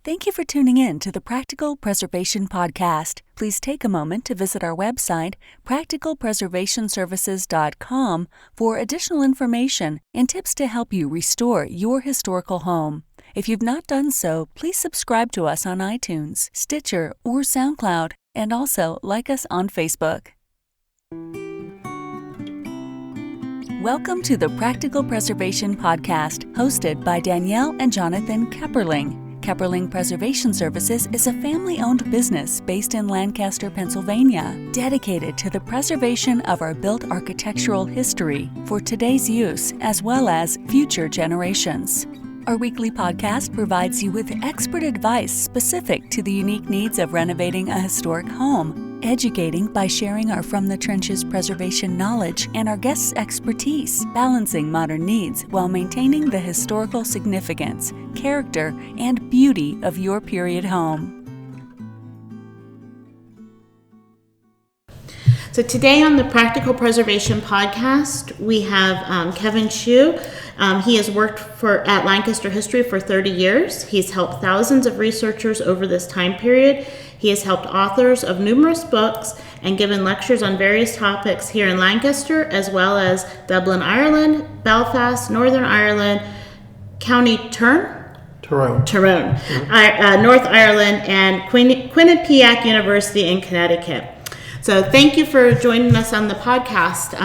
Thank you for tuning in to the Practical Preservation Podcast. Please take a moment to visit our website, practicalpreservationservices.com, for additional information and tips to help you restore your historical home. If you've not done so, please subscribe to us on iTunes, Stitcher, or SoundCloud, and also like us on Facebook. Welcome to the Practical Preservation Podcast, hosted by Danielle and Jonathan Kepperling. Kepperling Preservation Services is a family-owned business based in Lancaster, Pennsylvania, dedicated to the preservation of our built architectural history for today's use as well as future generations. Our weekly podcast provides you with expert advice specific to the unique needs of renovating a historic home, educating by sharing our From the Trenches preservation knowledge and our guests' expertise, balancing modern needs while maintaining the historical significance, character, and beauty of your period home. So today on the Practical Preservation Podcast, we have Kevin Shue. He has worked at Lancaster History for 30 years. He's helped thousands of researchers over this time period. He has helped authors of numerous books and given lectures on various topics here in Lancaster, as well as Dublin, Ireland, Belfast, Northern Ireland, County Tyrone, North Ireland, and Quinnipiac University in Connecticut. So thank you for joining us on the podcast.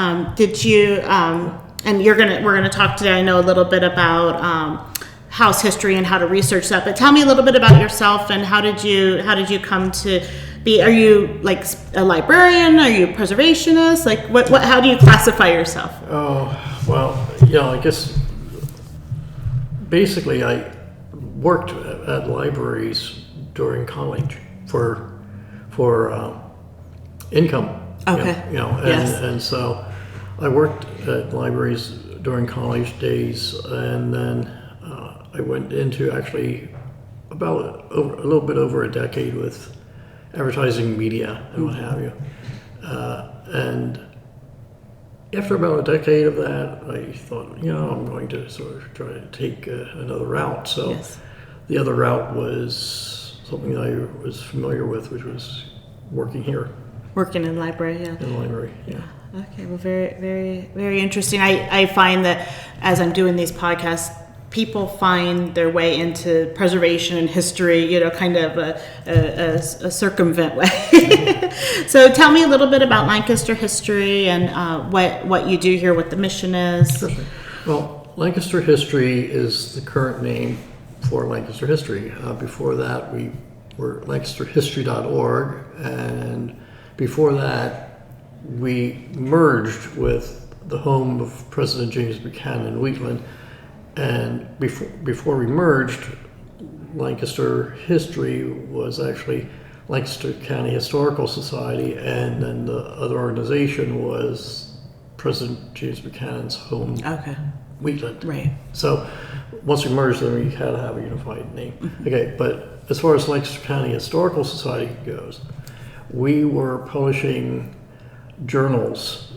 And we're gonna talk today, I know, a little bit about house history and how to research that. But tell me a little bit about yourself and how did you come to be? Are you like a librarian? Are you a preservationist? Like what? How do you classify yourself? Oh well, I guess basically I worked at libraries during college for income. Okay. And so I worked at libraries during college days, and then I went into actually a little bit over a decade with advertising media and what have you. And after about a decade of that, I thought, I'm going to sort of try to take another route. So the other route was something I was familiar with, which was working here. Working in library, yeah. In the library, yeah. Okay, well, very, very, very interesting. I find that as I'm doing these podcasts, people find their way into preservation and history, kind of a circumvent way. So tell me a little bit about Lancaster History and what you do here, what the mission is. Sure. Well, Lancaster History is the current name for Lancaster History. Before that, we were lancasterhistory.org, and before that, we merged with the home of President James Buchanan in Wheatland. And before we merged, Lancaster History was actually Lancaster County Historical Society, and then the other organization was President James Buchanan's home, Wheatland. Right. So once we merged them, we had to have a unified name. Mm-hmm. Okay, but as far as Lancaster County Historical Society goes, we were publishing journals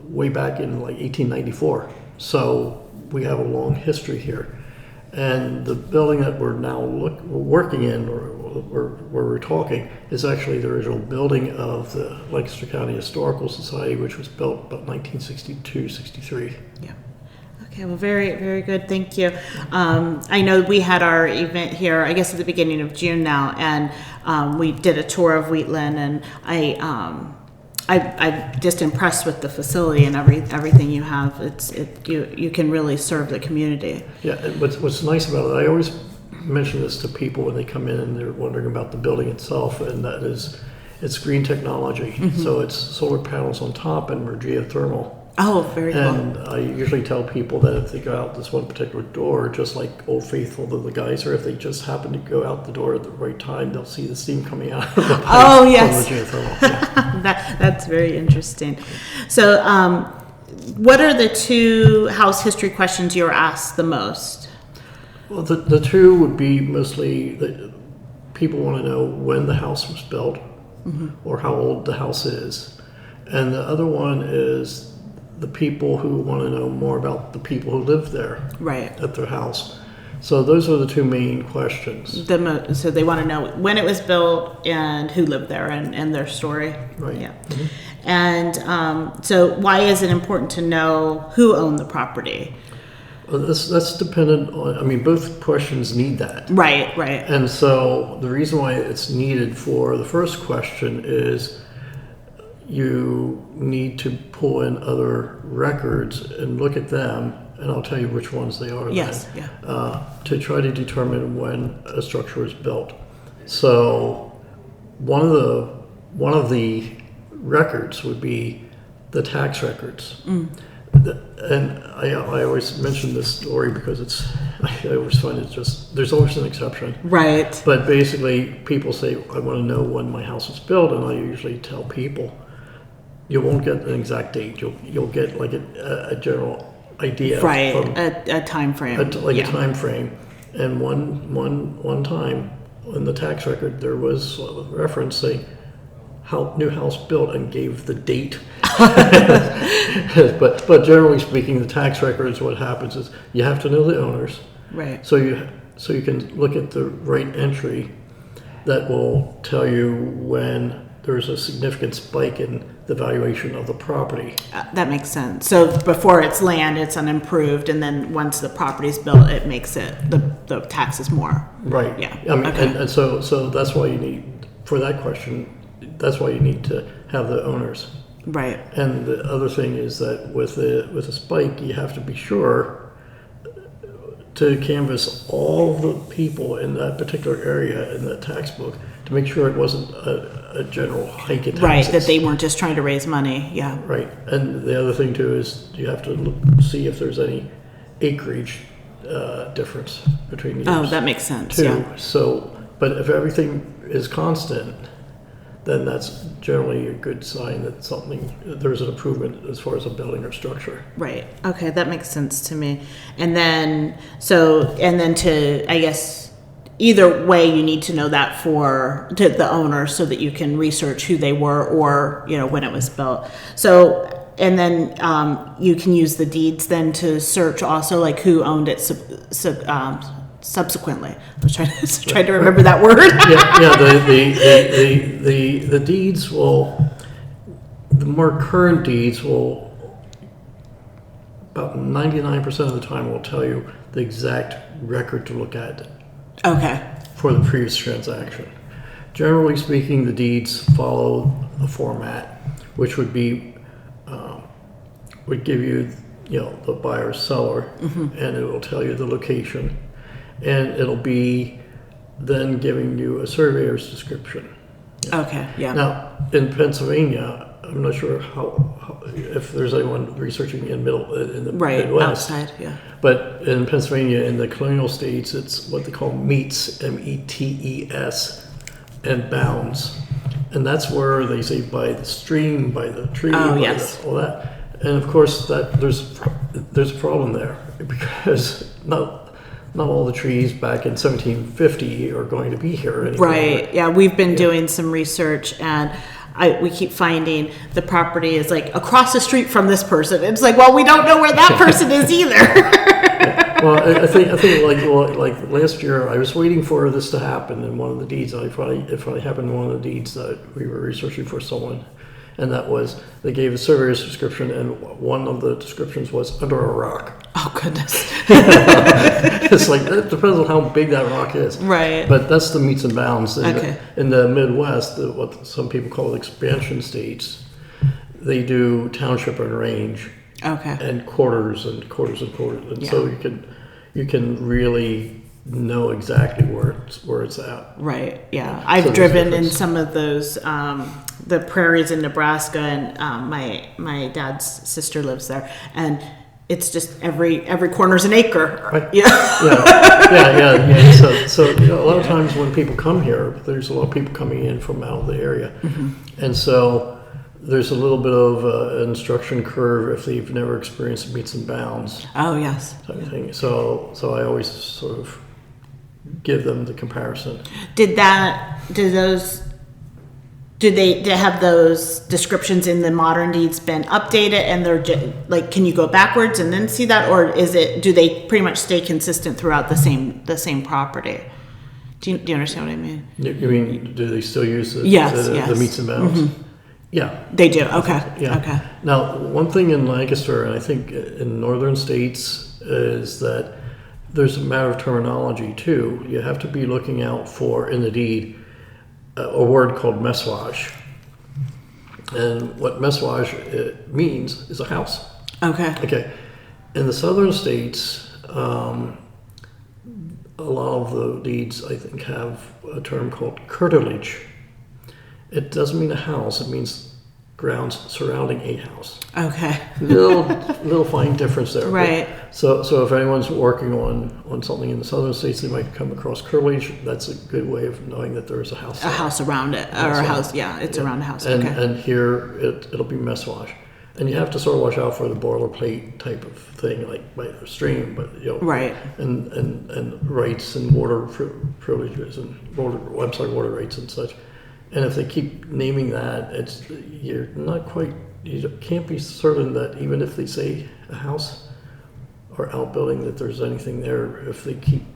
way back in like 1894. So we have a long history here. And the building that we're now working in, or where we're talking, is actually the original building of the Lancaster County Historical Society, which was built about 1962-63. Yeah. Okay, well, very, very good. Thank you. I know we had our event here, I guess at the beginning of June now, and we did a tour of Wheatland, and I'm just impressed with the facility and everything you have. You can really serve the community. Yeah, and what's nice about it, I always mention this to people when they come in and they're wondering about the building itself, and that is, it's green technology. Mm-hmm. So it's solar panels on top, and we're geothermal. Oh, very cool. And I usually tell people that if they go out this one particular door, just like Old Faithful to the geyser, if they just happen to go out the door at the right time, they'll see the steam coming out of the pipe from the geothermal. Yeah. That's very interesting. So what are the two house history questions you're asked the most? Well, the two would be mostly that people want to know when the house was built, mm-hmm. or how old the house is. And the other one is the people who want to know more about the people who lived there, right, at their house, So those are the two main questions. So they want to know when it was built and who lived there and their story. Right. Yeah. And so why is it important to know who owned the property? That's dependent on, I mean, both questions need that. Right. And so the reason why it's needed for the first question is you need to pull in other records and look at them, and I'll tell you which ones they are. Yes, then, to try to determine when a structure was built. So one of the records would be the tax records. And I always mention this story because I always find it just, there's always an exception. Right. But basically people say, I want to know when my house was built, and I usually tell people, you won't get an exact date. You'll get like a general idea. Right, a time frame. A time frame. And one time in the tax record, there was a reference saying, new house built, and gave the date. but generally speaking, the tax records, what happens is you have to know the owners. Right. So you can look at the right entry that will tell you when there's a significant spike in the valuation of the property. That makes sense. So before it's land, it's unimproved, and then once the property's built, it makes it the taxes more. Right. Yeah. I mean, okay. and so that's why you need, for that question, that's why you need to have the owners. Right. And the other thing is that with a spike, you have to be sure to canvass all the people in that particular area in that tax book to make sure it wasn't a general hike in taxes. Right, that they weren't just trying to raise money. Yeah. Right. And the other thing too is you have to see if there's any acreage difference between the years. Oh, that makes sense. Too. Yeah. So, but if everything is constant, then that's generally a good sign that there's an improvement as far as a building or structure. Right. Okay, that makes sense to me. And then to, I guess, either way, you need to know that to the owner so that you can research who they were or, when it was built. So, and then you can use the deeds then to search also, like who owned it subsequently. I was trying to remember that word. The deeds the more current deeds will, about 99% of the time, will tell you the exact record to look at. Okay. For the previous transaction. Generally speaking, the deeds follow a format, which would be, would give you, the buyer seller, and it will tell you the location. And it'll be then giving you a surveyor's description. Okay, yeah. Now, in Pennsylvania, I'm not sure how if there's anyone researching in the Midwest. Outside, yeah. But in Pennsylvania, in the colonial states, it's what they call metes, METES, and bounds. And that's where they say by the stream, by the tree, all that. And of course, there's a problem there because not all the trees back in 1750 are going to be here anymore. Right. Yeah, we've been doing some research, and we keep finding the property is like across the street from this person. It's like, well, we don't know where that person is either. Well, I think like last year, I was waiting for this to happen in one of the deeds. It finally happened in one of the deeds that we were researching for someone. And that was, they gave a surveyor's description, and one of the descriptions was under a rock. Oh, goodness. It's like, it depends on how big that rock is. Right. But that's the meets and bounds. Okay. In the Midwest, what some people call expansion states, they do township and range. Okay. And quarters and quarters and quarters. And so you can really know exactly where it's at. Right. Yeah. I've driven in some of those the prairies in Nebraska, and my dad's sister lives there, and it's just every corner's an acre. Right. Yeah. So a lot of times when people come here, there's a lot of people coming in from out of the area, and so there's a little bit of an instruction curve if they've never experienced meets and bounds. Oh yes. Type of thing. So I always sort of give them the comparison. Did do they have those descriptions in the modern deeds been updated, and they're like, can you go backwards and then see that, or do they pretty much stay consistent throughout the same property? Do you understand what I mean? You mean, do they still use the meets and bounds? Mm-hmm. Yeah. They do. Okay. Yeah. Okay. Now, one thing in Lancaster, and I think in northern states, is that there's a matter of terminology too. You have to be looking out for, in the deed, a word called messuage. And what messuage means is a house. Okay. Okay. In the southern states, a lot of the deeds, I think, have a term called curtilage. It doesn't mean a house, it means grounds surrounding a house. Okay. Little fine difference there. Right. So if anyone's working on something in the southern states, they might come across curtilage. That's a good way of knowing that there is a house. A house around it, or a house, it's around a house. And, okay. and here it'll be messuage. And you have to sort of watch out for the boilerplate type of thing, like by the stream, but right. And rights and water privileges and water rights and such. And if they keep naming that, you can't be certain that even if they say a house or outbuilding, that there's anything there. If they keep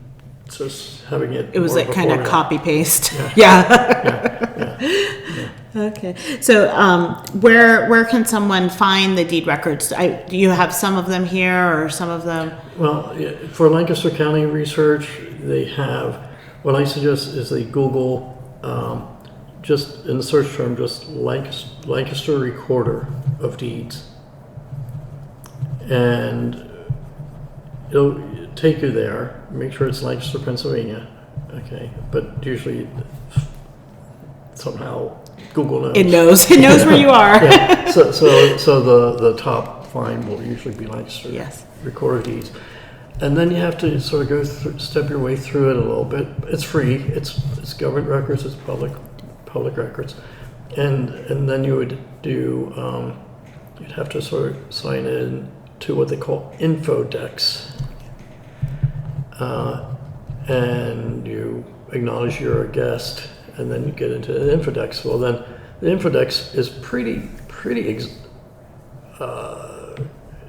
just having it. It was like kind of copy paste. Yeah. Yeah. Okay. So where can someone find the deed records? Do you have some of them here or some of them? Well, for Lancaster County research, they have, what I suggest is they Google, just in the search term, just Lancaster Recorder of Deeds. And it'll take you there. Make sure it's Lancaster, Pennsylvania. Okay. But usually somehow Google knows. It knows where you are. Yeah. So the top find will usually be Lancaster Recorder of Deeds. And then you have to sort of go through, step your way through it a little bit. It's free. It's government records. It's public records, and then you would do. You'd have to sort of sign in to what they call infodex, and you acknowledge you're a guest, and then you get into the infodex. Well, then the infodex is pretty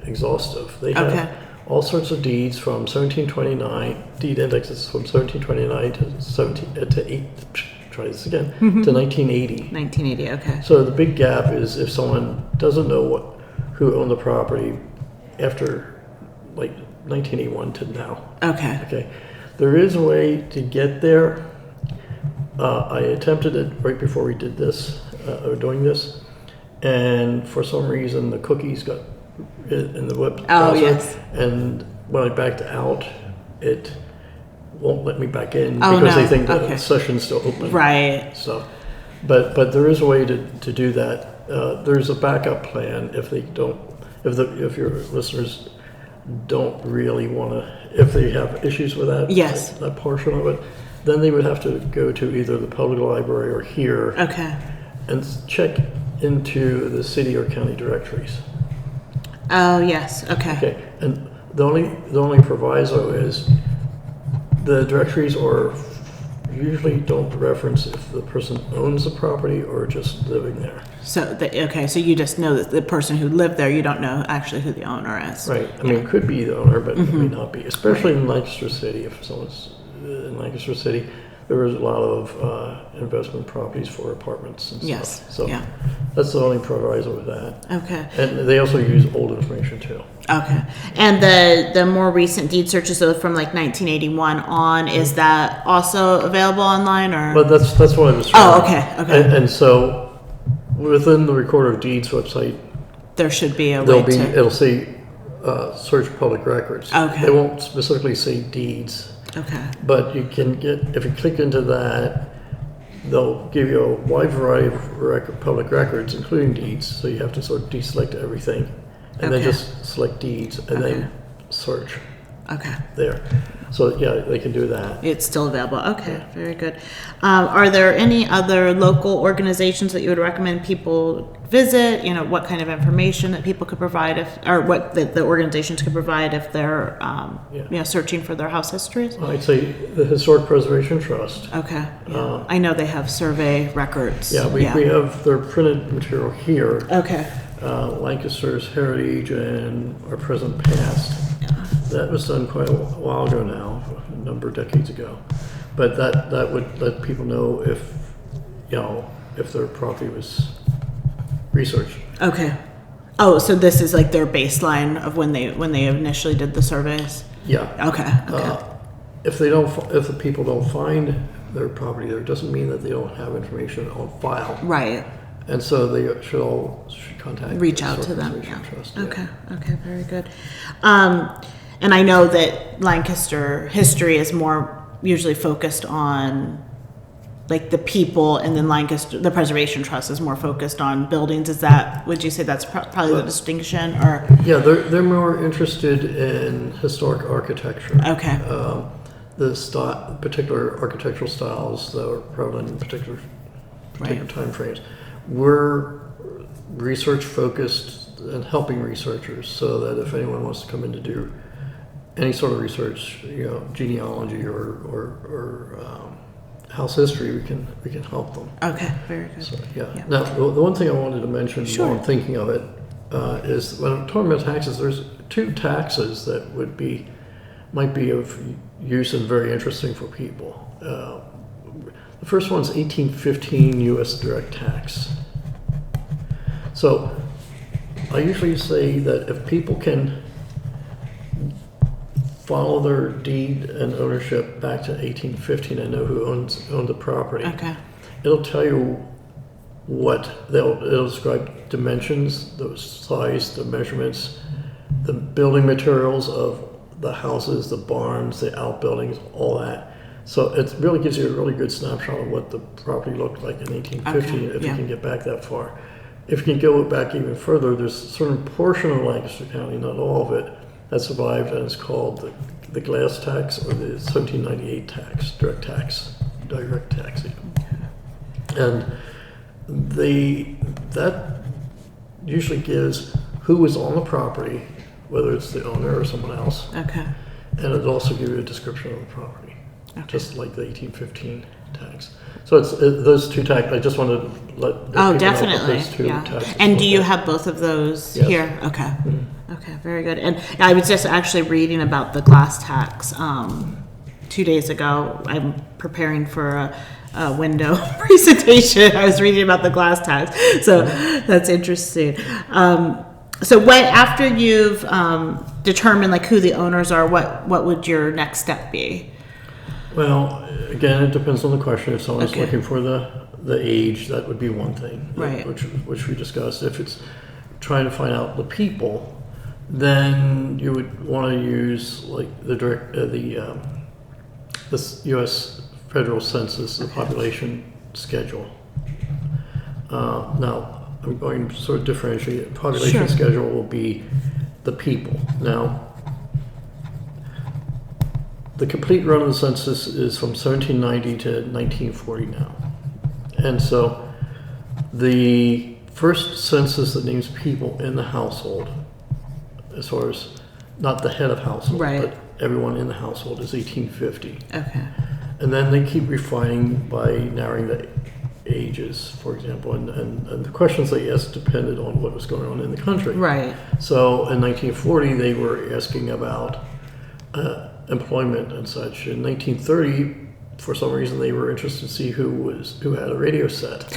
exhaustive. They have all sorts of deeds from 1729, deed indexes from 1729 to 1980. 1980, okay. So the big gap is if someone doesn't know who owned the property after like 1981 to now. Okay. There is a way to get there. I attempted it right before we did this, doing this, and for some reason the cookies got in the web browser, and when I backed out, it won't let me back in because they think that the session's still open. Right. So, but there is a way to do that. There's a backup plan if your listeners don't really want to, if they have issues with that, that portion of it, then they would have to go to either the public library or here, and check into the city or county directories. Oh yes, okay. And the only proviso is the directories usually don't reference if the person owns the property or just living there. So so you just know that the person who lived there, you don't know actually who the owner is. Right. I mean, it could be the owner, but it may not be. Especially in Lancaster City, if someone's in Lancaster City, there is a lot of investment properties for apartments and stuff. So that's the only proviso with that. Okay. And they also use old information too. Okay. And the more recent deed searches, so from like 1981 on, is that also available online or? But that's what I was trying. Oh, okay. And so within the Recorder of Deeds website, there should be a way to. It'll say search public records. Okay. It won't specifically say deeds. Okay. But you can if you click into that, they'll give you a wide variety of public records, including deeds. So you have to sort of deselect everything, and then just select deeds, and then search. Okay. there. So yeah, they can do that. It's still available. Okay, very good. Are there any other local organizations that you would recommend people visit? You know, what kind of information that people could provide or what the organizations could provide if they're, searching for their house histories? I'd say the Historic Preservation Trust. Okay. Yeah. I know they have survey records. Yeah, we have their printed material here. Okay. Lancaster's heritage and our present past. That was done quite a while ago now, a number of decades ago. But that would let people know if their property was researched. Okay. Oh, so this is like their baseline of when they initially did the surveys? Yeah. Okay. If the people don't find their property there, it doesn't mean that they don't have information on file. Right. And so they should reach out to them. Yeah. Trust. Okay. Okay. Very good. And I know that Lancaster History is more usually focused on like the people, and then the Preservation Trust is more focused on buildings. Would you say that's probably the distinction, or? Yeah, they're more interested in historic architecture. Okay. The particular architectural styles that are prevalent in particular time frames. We're research focused and helping researchers, so that if anyone wants to come in to do any sort of research, genealogy or house history, we can help them. Okay, very good. So, yeah. Now, the one thing I wanted to mention while I'm thinking of it is when I'm talking about taxes, there's two taxes that might be of use and very interesting for people. The first one's 1815 U.S. direct tax. So I usually say that if people can follow their deed and ownership back to 1815 and know who owned the property, it'll tell you it'll describe dimensions, the size, the measurements, the building materials of the houses, the barns, the outbuildings, all that. So it really gives you a really good snapshot of what the property looked like in 1815 if you can get back that far. If you can go back even further, there's a certain portion of Lancaster County, not all of it, that survived, and it's called the glass tax or the 1798 tax, direct tax. And that usually gives who was on the property, whether it's the owner or someone else. Okay. And it also gives you a description of the property, just like the 1815 tax. So it's those two tax. I just wanted to let people definitely. know those two taxes. And do you have both of those here? Okay. Mm-hmm. Okay, very good. And I was just actually reading about the glass tax 2 days ago. I'm preparing for a window presentation. I was reading about the glass tax, so that's interesting. So after you've determined like who the owners are, what would your next step be? Well, again, it depends on the question. If someone's looking for the age, that would be one thing, right? Which we discussed. If it's trying to find out the people, then you would want to use like the U.S. Federal Census, the population schedule. Now, I'm going to sort of differentiate. Population schedule will be the people. Now, the complete run of the census is from 1790 to 1940 now. And so the first census that names people in the household, as far as not the head of household, but everyone in the household, is 1850. Okay. And then they keep refining by narrowing the ages, for example, and the questions they asked depended on what was going on in the country. Right. So in 1940, they were asking about employment and such. In 1930, for some reason, they were interested to see who had a radio set.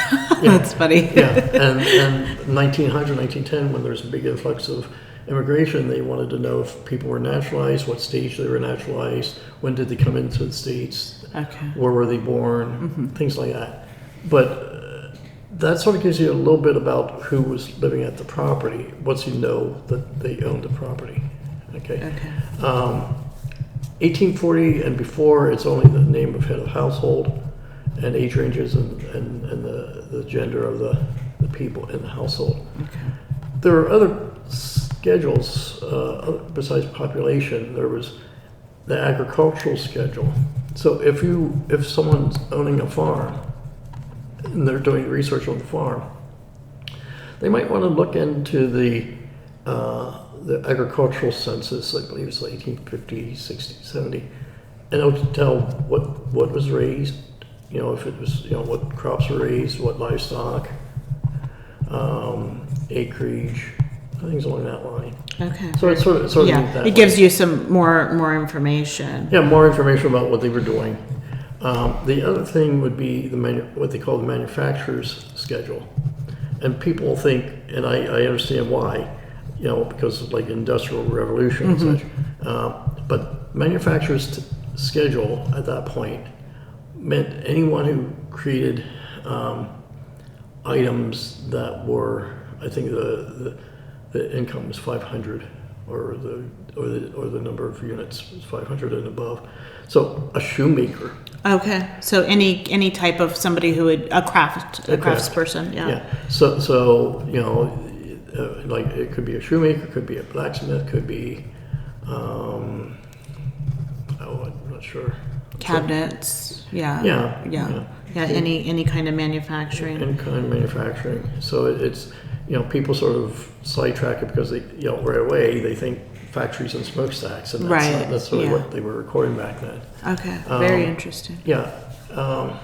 That's funny. Yeah, and 1900, 1910, when there's a big influx of immigration, they wanted to know if people were naturalized, what stage they were naturalized, when did they come into the States, where were they born, things like that. But that sort of gives you a little bit about who was living at the property once you know that they owned the property. Okay. 1840 and before, it's only the name of head of household and age ranges and the gender of the people in the household. There are other schedules besides population. There was the agricultural schedule. So if someone's owning a farm and they're doing research on the farm, they might want to look into the agricultural census. I believe it's 1850, 60, 70, and it'll tell what was raised. If it was, what crops were raised, what livestock, acreage, things along that line. Okay. So it's sort of yeah, that it way. gives you some more information. Yeah, more information about what they were doing. The other thing would be what they call the manufacturer's schedule. And people think, and I understand why, because of like Industrial Revolution and such. But manufacturer's schedule at that point meant anyone who created items that were, I think the income was 500, or the number of units was 500 and above. So a shoemaker. Okay, so any type of somebody who would a craftsperson, yeah. Yeah. So like it could be a shoemaker, could be a blacksmith, could be I'm not sure. Cabinets, yeah. Yeah. Any kind of manufacturing. Any kind of manufacturing. So it's people sort of sidetrack it because they right away they think factories and smokestacks, and that's sort of what they were recording back then. Okay, very interesting. Yeah. I'm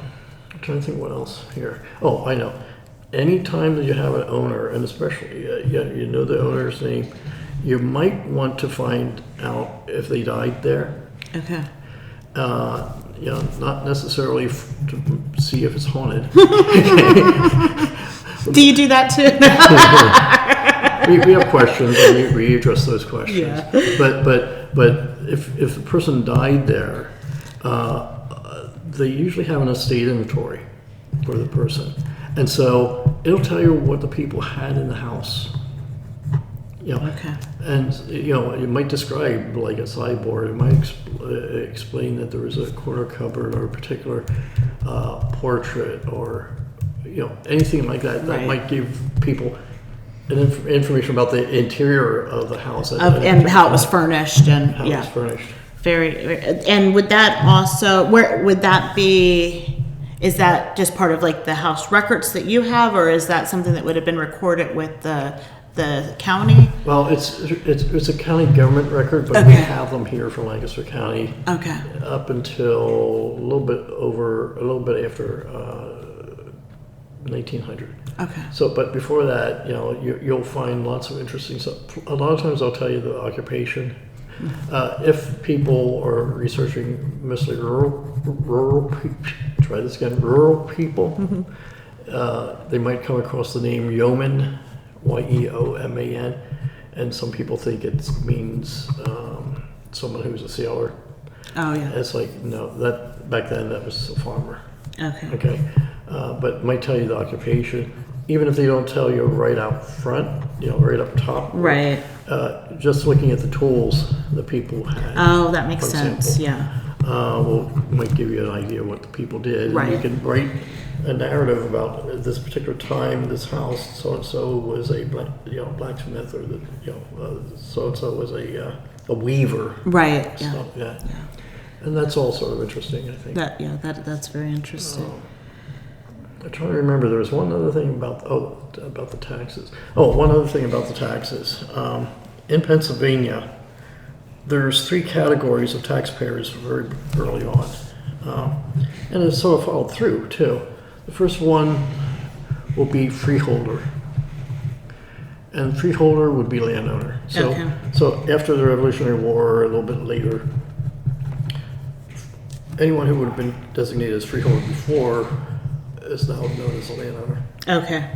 trying to think what else here. Oh, I know. Anytime that you have an owner, and especially you know the owner's name, you might want to find out if they died there. Okay. Not necessarily to see if it's haunted. Do you do that too? we have questions, and we address those questions. Yeah. But if the person died there, they usually have an estate inventory for the person, and so it'll tell you what the people had in the house. Okay. And it might describe like a sideboard. It might explain that there was a corner cupboard or a particular portrait, or anything like that. That might give people information about the interior of the house And how it was furnished, and how it was furnished. Very. And would that also would that be? Is that just part of like the house records that you have, or is that something that would have been recorded with the county? Well, it's a county government record, but we have them here for Lancaster County. Okay. Up until a little bit after 1900. Okay. So, but before that, you'll find lots of interesting stuff. A lot of times, I'll tell you the occupation. If people are researching mostly rural people, they might come across the name yeoman, Yeoman, and some people think it means someone who's a sailor. Oh yeah. It's like, no, that back then that was a farmer. Okay. But it might tell you the occupation, even if they don't tell you right out front, right up top. Right. Just looking at the tools that people had. Oh, that makes for sense. example, might give you an idea what the people did. Right. And you can write a narrative about this particular time, this house, so and so was a blacksmith, or so and so was a weaver. Right. Stuff, yeah. And that's all sort of interesting, I think. That's very interesting. I'm trying to remember. There was one other thing about the taxes. One other thing about the taxes. In Pennsylvania, there's 3 categories of taxpayers very early on, and it's sort of followed through too. The first one will be freeholder, and freeholder would be landowner. So after the Revolutionary War, a little bit later, anyone who would have been designated as freeholder before is now known as a landowner. Okay.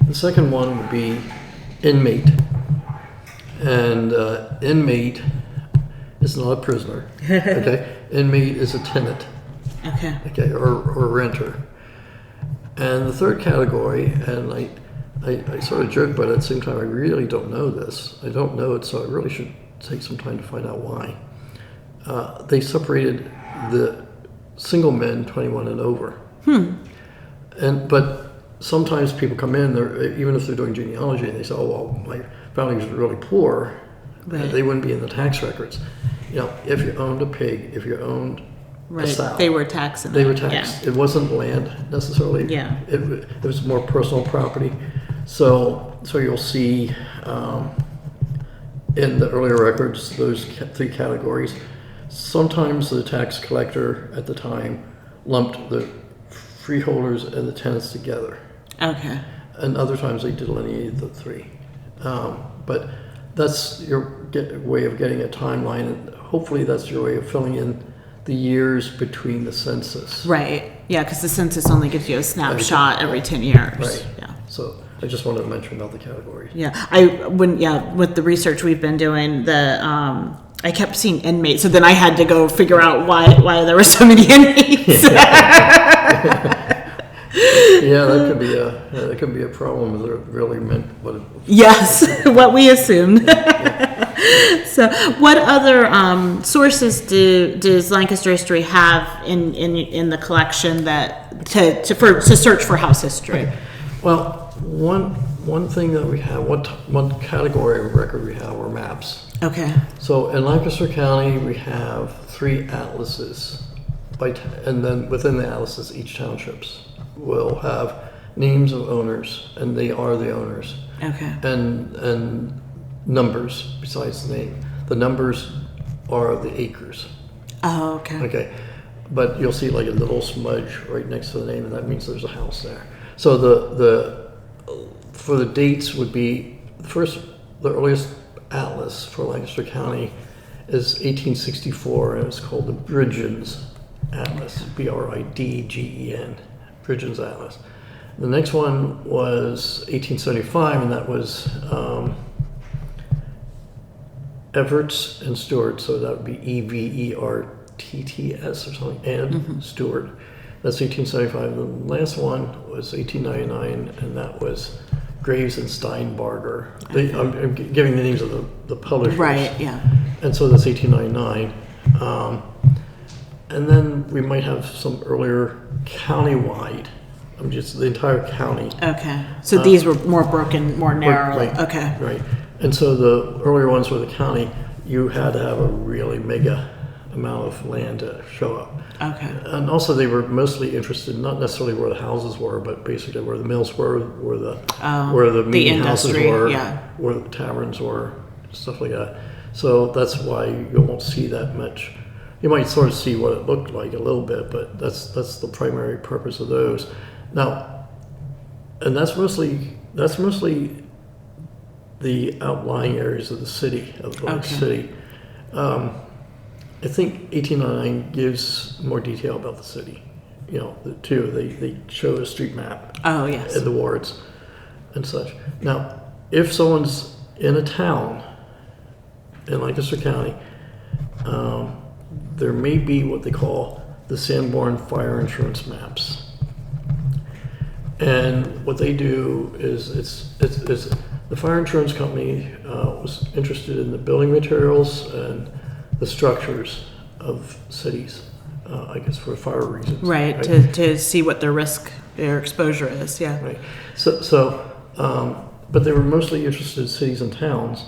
The second one would be inmate. And inmate is not a prisoner. Okay. Inmate is a tenant. Okay. Okay, or renter. And the third category, and I sort of joke, but at the same time I really don't know this. I don't know it, so I really should take some time to find out why. They separated the single men 21 and over. But sometimes people come in, even if they're doing genealogy, and they say, "Oh well, my family was really poor," Right. They wouldn't be in the tax records. If you owned a pig, if you owned a sow, They were taxing. they were taxed. It wasn't land necessarily. Yeah. It was more personal property. So you'll see in the earlier records those three categories. Sometimes the tax collector at the time lumped the freeholders and the tenants together. Okay. And other times they delineated the three. But that's your way of getting a timeline, and hopefully that's your way of filling in the years between the census. Right. Yeah, because the census only gives you a snapshot every 10 years. Right. Yeah. So I just wanted to mention about the categories. Yeah. With the research we've been doing, I kept seeing inmates, so then I had to go figure out why there were so many inmates. Yeah, that could be a problem if it really meant what it. Yes, what we assumed. So, what other sources does Lancaster History have in the collection that to search for house history? Right. Well, one thing that we have, one category of record we have are maps. Okay. So in Lancaster County, we have 3 atlases, and then within the atlases, each townships will have names of owners, and they are the owners. Okay. And numbers besides the name. The numbers are the acres. Oh, okay. Okay. But you'll see like a little smudge right next to the name, and that means there's a house there. So the for the dates would be the earliest atlas for Lancaster County is 1864, and it's called the Bridgens Atlas, Bridgen, Bridgens Atlas. The next one was 1875, and that was Everts and Stewart, so that would be Evertts or something, and Stewart. That's 1875. The last one was 1899, and that was Graves and Steinbarger. I'm giving the names of the publishers. Right, yeah. And so that's 1899. And then we might have some earlier countywide. Just the entire county. Okay. So these were more broken, more narrow. Right, Okay. Right. And so the earlier ones for the county, you had to have a really mega amount of land to show up. Okay. And also they were mostly interested, not necessarily where the houses were, but basically where the mills were, where the meeting houses were, where the taverns were, stuff like that. So that's why you won't see that much. You might sort of see what it looked like a little bit, but that's the primary purpose of those. Now, and that's mostly the outlying areas of the city, of the city. I think 1899 gives more detail about the city. They show a street map. Oh, yes. And the wards and such. Now, if someone's in a town in Lancaster County, there may be what they call the Sanborn Fire Insurance Maps. And what they do is it's the fire insurance company was interested in the building materials and the structures of cities, I guess for fire reasons. Right. To see what their exposure is. Yeah. Right. So but they were mostly interested in cities and towns,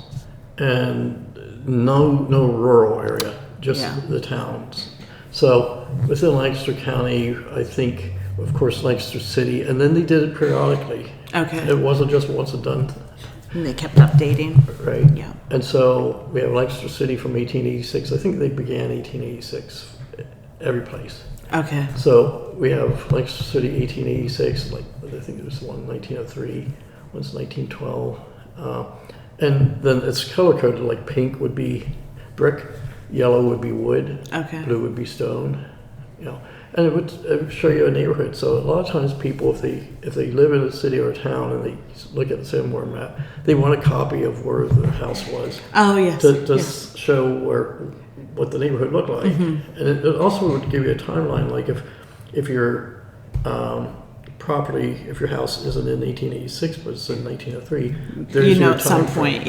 and no rural area, just the towns. So within Lancaster County, I think, of course, Lancaster City, and then they did it periodically. Okay. It wasn't just once and done. And they kept updating. Right. Yeah. And so we have Lancaster City from 1886. I think they began 1886, every place. Okay. So we have Lancaster City 1886, like I think there's one 1903, one's 1912. And then it's color coded, like pink would be brick, yellow would be wood, blue would be stone, and it would show you a neighborhood. So a lot of times people, if they live in a city or a town and they look at the Sanborn map, they want a copy of where their house was. Oh, yes. To show what the neighborhood looked like. Mm-hmm. And it also would give you a timeline, like if your property, if your house isn't in 1886 but it's in 1903, there's at some point,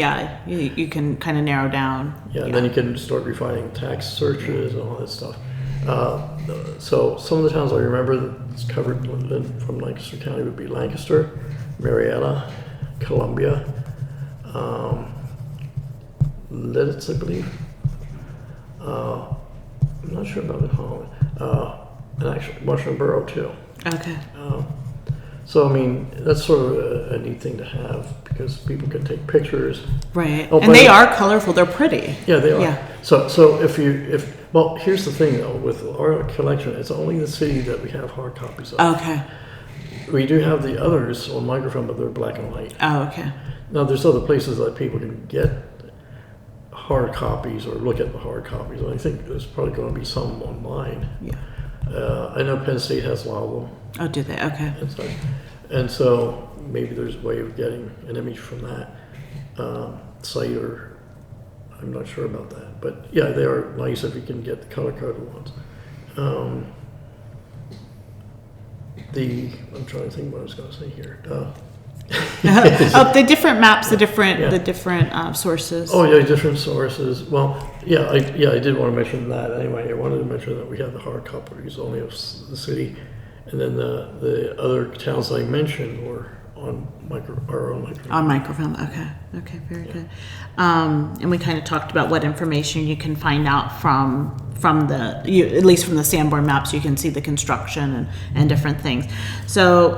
you can kind of narrow down. And then you can start refining tax searches and all that stuff. So some of the towns I remember that's covered from Lancaster County would be Lancaster, Marietta, Columbia, Lidditz, I believe. I'm not sure about in Holland. And actually Washington Borough too. Okay. So I mean, that's sort of a neat thing to have because people can take pictures. Right. Oh, and they are colorful. They're pretty. Yeah, they are. Yeah. So well, here's the thing though, with our collection, it's only the city that we have hard copies of. Okay. We do have the others on microfilm, but they're black and white. Oh, okay. Now, there's other places that people can get hard copies or look at the hard copies. And I think there's probably going to be some online. Yeah. I know Penn State has a lot of them. Oh, do they? Okay. And so maybe there's a way of getting an image from that site, or I'm not sure about that. But yeah, they are nice if you can get the color-coded ones. I'm trying to think what I was going to say here. The different maps, the different sources. Oh yeah, different sources. Well, yeah, I did want to mention that anyway. I wanted to mention that we have the hard copies only of the city, and then the other towns I mentioned were on microfilm. On microfilm. Okay, very good. And we kind of talked about what information you can find out from at least from the Sanborn maps. You can see the construction and different things. So,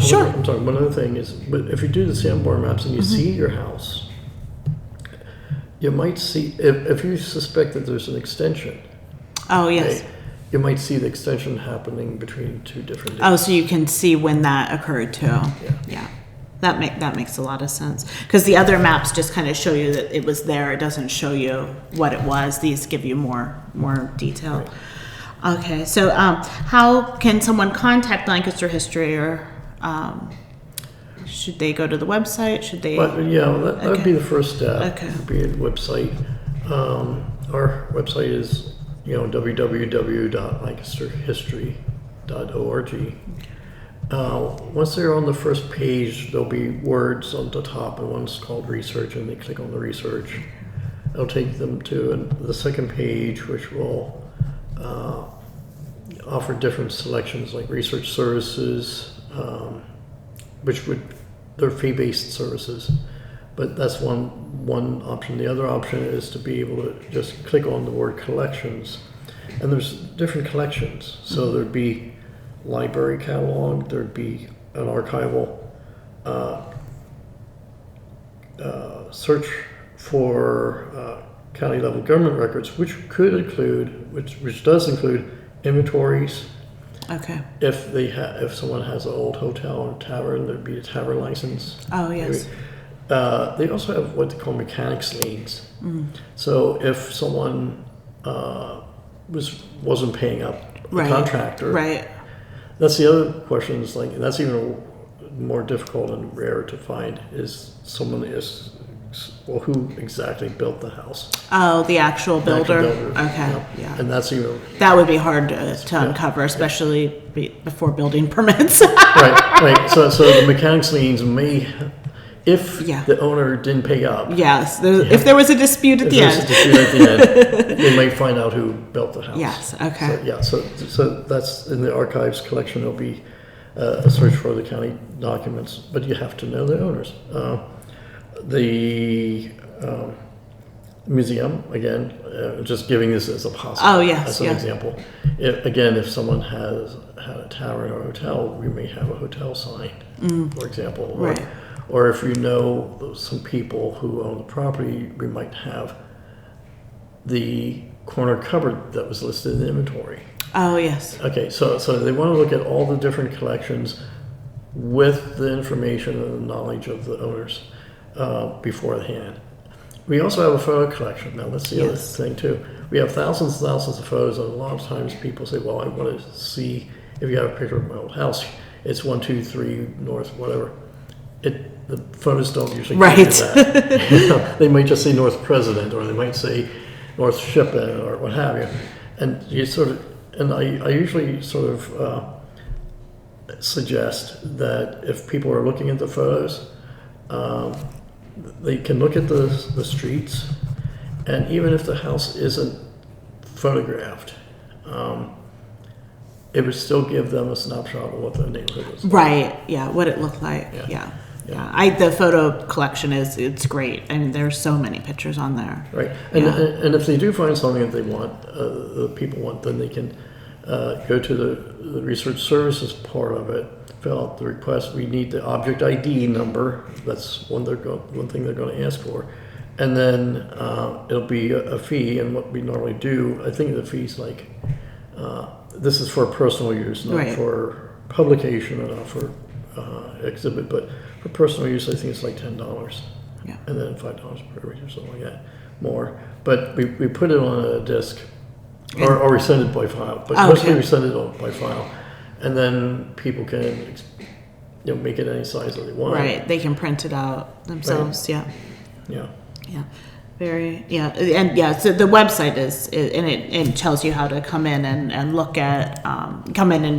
sure. I'm sorry. One other thing is, but if you do the Sanborn maps and you see your house, you might see if you suspect that there's an extension. Oh yes. Okay, you might see the extension happening between two different days. Oh, so you can see when that occurred too. Yeah. That makes a lot of sense, because the other maps just kind of show you that it was there. It doesn't show you what it was. These give you more detail. Right. Okay, so how can someone contact Lancaster History, or should they go to the website? Should they? That would be the first step. Okay. Would be a website. Our website is www.lancasterhistory.org. Once they're on the first page, there'll be words on the top, and one's called research, and they click on the research. It'll take them to the second page, which will offer different selections like research services, they're fee-based services, but that's one option. The other option is to be able to just click on the word collections, and there's different collections. So there'd be library catalog, there'd be an archival search for county level government records, which does include inventories. Okay. If someone has an old hotel or tavern, there'd be a tavern license. Oh yes. They also have what they call mechanics liens. So if someone wasn't paying up a contractor, right. That's the other question. Is like that's even more difficult and rare to find. Is someone who exactly built the house? Oh, the actual builder. Okay, yeah. And that's even that would be hard to uncover, especially before building permits. right. So the mechanics liens may, if the owner didn't pay up. Yes, if there was a dispute at the end. They might find out who built the house. Yes. Okay. So that's in the archives collection. There'll be a search for the county documents, but you have to know the owners. The museum, again, just giving this as a possible, as an example. If someone has had a tavern or a hotel, we may have a hotel sign, for example. Right. Or if you know some people who own the property, we might have the corner cupboard that was listed in the inventory. Oh, yes. Okay, so they want to look at all the different collections with the information and the knowledge of the owners beforehand. We also have a photo collection. Now, that's the other thing, too. We have thousands and thousands of photos, and a lot of times people say, well, I want to see if you have a picture of my old house. It's 123 North, whatever. The photos don't usually give you that. They might just say North President, or they might say North Shippen, or what have you. And you I usually sort of suggest that if people are looking at the photos, they can look at the streets, and even if the house isn't photographed, it would still give them a snapshot of what the neighborhood is like. Right. Yeah. What it looked like. Yeah. The photo collection it's great. I mean, there's so many pictures on there. Right, and if they do find something that they want, the people want, then they can go to the research services part of it, fill out the request. We need the object ID number. That's one thing they're going to ask for, and then it'll be a fee. And what we normally do, I think the fee's like this is for personal use, not for publication or not for exhibit, but for personal use, I think it's like $10. Yeah. And then $5 per read or something like that, more. But we put it on a disc, or we send it by file. But mostly we send it by file, and then people can make it any size that they want. Right, they can print it out themselves. Right. Yeah. So the website is and it tells you how to come in and look at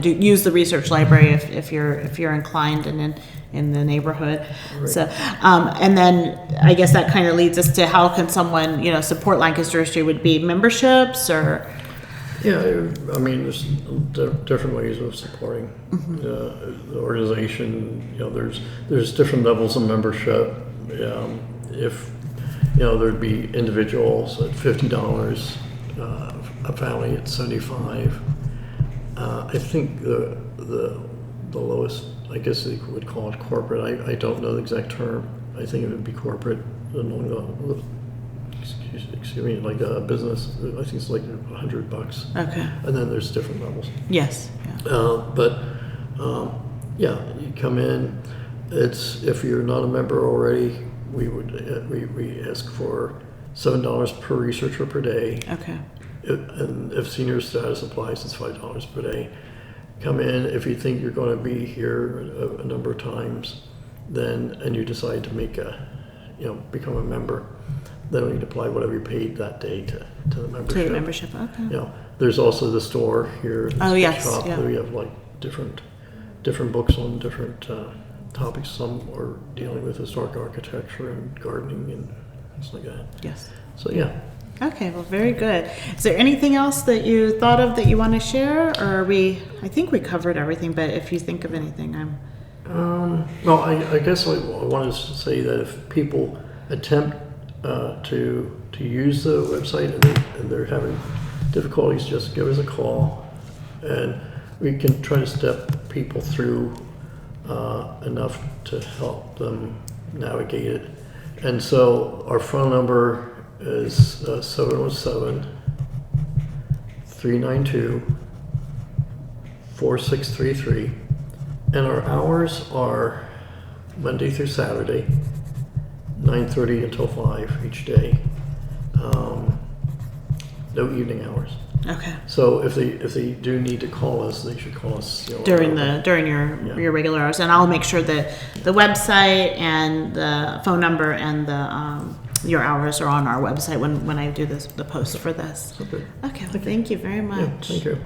use the research library if you're inclined and in the neighborhood. Right. So and then I guess that kind of leads us to how can someone support Lancaster History? Would be memberships or I mean there's different ways of supporting the organization. There's different levels of membership. If there'd be individuals at $50, a family at $75. I think the lowest, I guess they would call it corporate. I don't know the exact term. I think it would be corporate. Excuse me, like a business. I think it's like $100. Okay. And then there's different levels. Yes. Yeah. You come in. If you're not a member already, we ask for $7 per researcher per day. Okay. And if senior status applies, it's $5 per day. Come in if you think you're going to be here a number of times, and you decide to become a member, then we need to apply whatever you paid that day to the membership. To the membership. Okay. There's also the store here. Yes. Shop. We have like different books on different topics. Some are dealing with historic architecture and gardening and things like that. Yes. So yeah. Okay, well, very good. Is there anything else that you thought of that you want to share, or I think we covered everything, but if you think of anything, I guess I wanted to say that if people attempt to use the website and they're having difficulties, just give us a call, and we can try to step people through enough to help them navigate it. And so our phone number is 717-392-4633, and our hours are Monday through Saturday, 9:30 until 5 each day. No evening hours. Okay. So if they do need to call us, they should call us during your regular hours, and I'll make sure that the website and the phone number and the your hours are on our website when I do the post for this. Okay. Well, thank you very much. Yeah, thank you.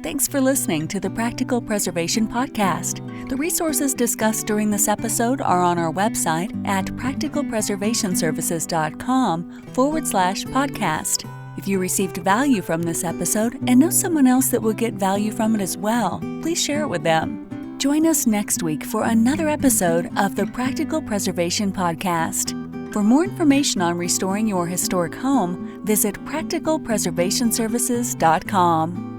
Thanks for listening to the Practical Preservation Podcast. The resources discussed during this episode are on our website at practicalpreservationservices.com/podcast. If you received value from this episode and know someone else that will get value from it as well, please share it with them. Join us next week for another episode of the Practical Preservation Podcast. For more information on restoring your historic home, visit practicalpreservationservices.com.